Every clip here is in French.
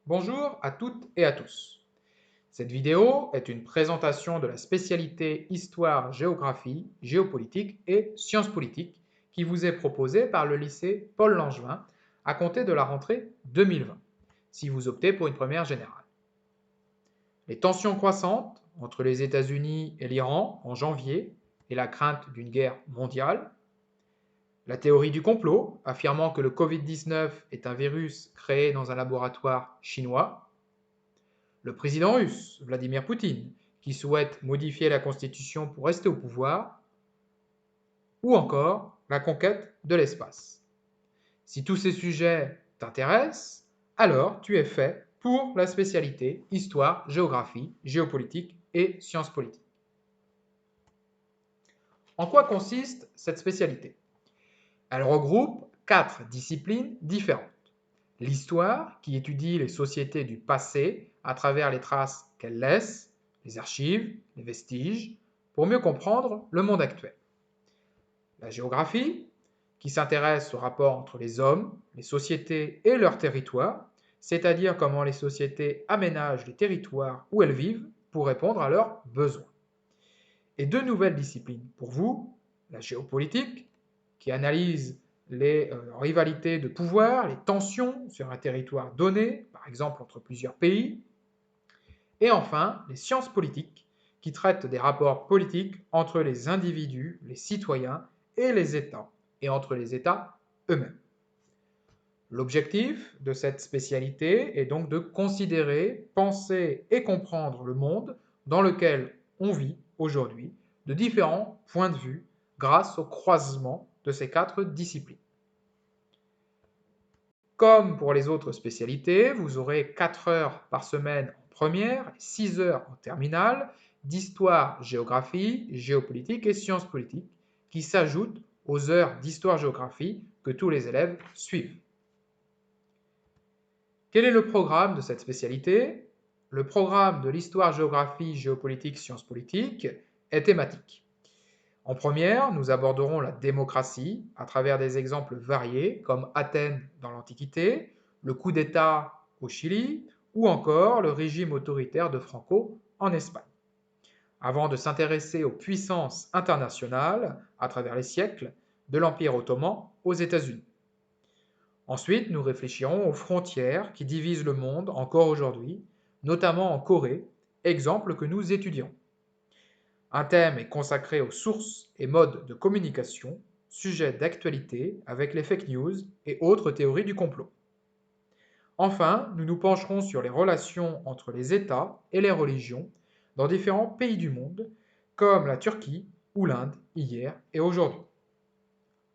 Bonjour à toutes et à tous. Cette vidéo est une présentation de la spécialité Histoire, Géographie, Géopolitique et Sciences politiques qui vous est proposée par le lycée Paul Langevin à compter de la rentrée 2020, si vous optez pour une première générale. Les tensions croissantes entre les États-Unis et l'Iran en janvier et la crainte d'une guerre mondiale, la théorie du complot affirmant que le Covid-19 est un virus créé dans un laboratoire chinois, le président russe, Vladimir Poutine, qui souhaite modifier la constitution pour rester au pouvoir, ou encore la conquête de l'espace. Si tous ces sujets t'intéressent, alors tu es fait pour la spécialité Histoire, Géographie, Géopolitique et Sciences politiques. En quoi consiste cette spécialité? Elle regroupe 4 disciplines différentes. L'histoire, qui étudie les sociétés du passé à travers les traces qu'elles laissent, les archives, les vestiges, pour mieux comprendre le monde actuel. La géographie, qui s'intéresse au rapport entre les hommes, les sociétés et leurs territoires, c'est-à-dire comment les sociétés aménagent les territoires où elles vivent pour répondre à leurs besoins. Et 2 nouvelles disciplines pour vous, la géopolitique, qui analyse les rivalités de pouvoir, les tensions sur un territoire donné, par exemple entre plusieurs pays, et enfin les sciences politiques, qui traitent des rapports politiques entre les individus, les citoyens et les États, et entre les États eux-mêmes. L'objectif de cette spécialité est donc de considérer, penser et comprendre le monde dans lequel on vit aujourd'hui de différents points de vue grâce au croisement de ces 4 disciplines. Comme pour les autres spécialités, vous aurez 4 heures par semaine en première et 6 heures en terminale d'histoire, géographie, géopolitique et sciences politiques qui s'ajoutent aux heures d'histoire-géographie que tous les élèves suivent. Quel est le programme de cette spécialité? Le programme de l'histoire, géographie, géopolitique, sciences politiques est thématique. En première, nous aborderons la démocratie à travers des exemples variés comme Athènes dans l'Antiquité, le coup d'État au Chili ou encore le régime autoritaire de Franco en Espagne. Avant de s'intéresser aux puissances internationales à travers les siècles, de l'Empire ottoman aux États-Unis. Ensuite, nous réfléchirons aux frontières qui divisent le monde encore aujourd'hui, notamment en Corée, exemple que nous étudierons. Un thème est consacré aux sources et modes de communication, sujet d'actualité avec les fake news et autres théories du complot. Enfin, nous nous pencherons sur les relations entre les États et les religions dans différents pays du monde, comme la Turquie ou l'Inde hier et aujourd'hui.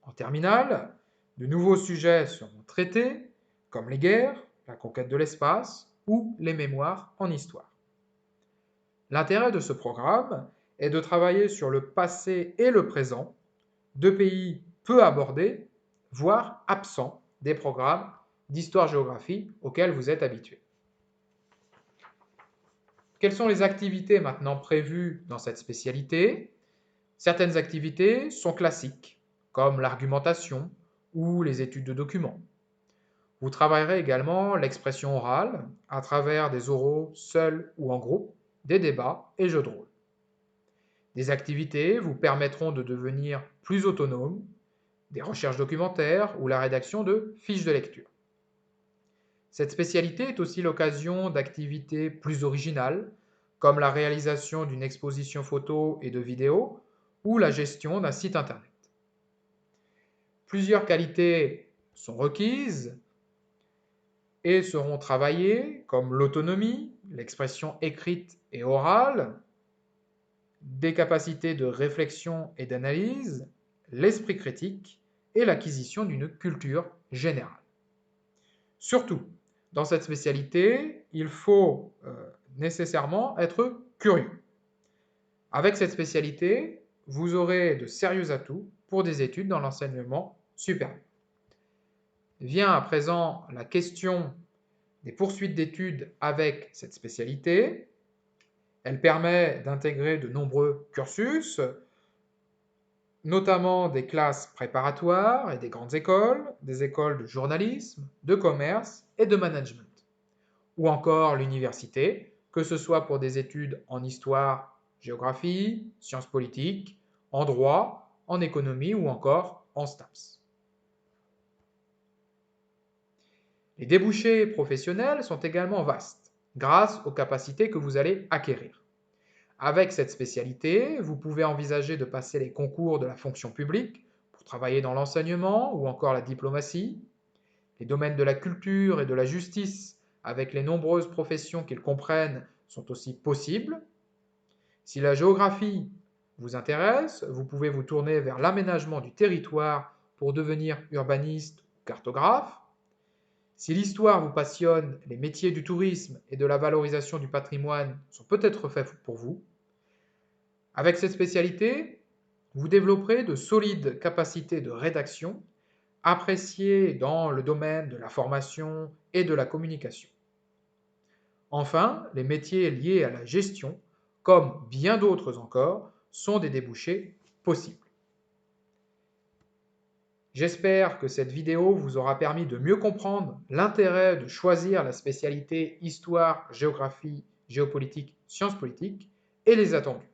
En terminale, de nouveaux sujets seront traités, comme les guerres, la conquête de l'espace ou les mémoires en histoire. L'intérêt de ce programme est de travailler sur le passé et le présent, deux pays peu abordés, voire absents des programmes d'histoire-géographie auxquels vous êtes habitués. Quelles sont les activités maintenant prévues dans cette spécialité? Certaines activités sont classiques, comme l'argumentation ou les études de documents. Vous travaillerez également l'expression orale à travers des oraux seuls ou en groupe, des débats et jeux de rôle. Des activités vous permettront de devenir plus autonome, des recherches documentaires ou la rédaction de fiches de lecture. Cette spécialité est aussi l'occasion d'activités plus originales, comme la réalisation d'une exposition photo et de vidéo ou la gestion d'un site internet. Plusieurs qualités sont requises et seront travaillées, comme l'autonomie, l'expression écrite et orale, des capacités de réflexion et d'analyse, l'esprit critique et l'acquisition d'une culture générale. Surtout, dans cette spécialité, il faut nécessairement être curieux. Avec cette spécialité, vous aurez de sérieux atouts pour des études dans l'enseignement supérieur. Vient à présent la question des poursuites d'études avec cette spécialité. Elle permet d'intégrer de nombreux cursus, notamment des classes préparatoires et des grandes écoles, des écoles de journalisme, de commerce et de management. ou encore l'université, que ce soit pour des études en histoire, géographie, sciences politiques, en droit, en économie ou encore en STAPS. Les débouchés professionnels sont également vastes, grâce aux capacités que vous allez acquérir. Avec cette spécialité, vous pouvez envisager de passer les concours de la fonction publique pour travailler dans l'enseignement ou encore la diplomatie. Les domaines de la culture et de la justice, avec les nombreuses professions qu'ils comprennent, sont aussi possibles. Si la géographie vous intéresse, vous pouvez vous tourner vers l'aménagement du territoire pour devenir urbaniste ou cartographe. Si l'histoire vous passionne, les métiers du tourisme et de la valorisation du patrimoine sont peut-être faits pour vous. Avec cette spécialité, vous développerez de solides capacités de rédaction, appréciées dans le domaine de la formation et de la communication. Enfin, les métiers liés à la gestion, comme bien d'autres encore, sont des débouchés possibles. J'espère que cette vidéo vous aura permis de mieux comprendre l'intérêt de choisir la spécialité histoire, géographie, géopolitique, sciences politiques et les attendus.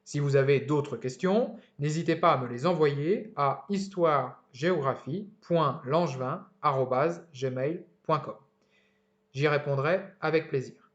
Si vous avez d'autres questions, n'hésitez pas à me les envoyer à histoiregéographie.langevin@gmail.com. J'y répondrai avec plaisir.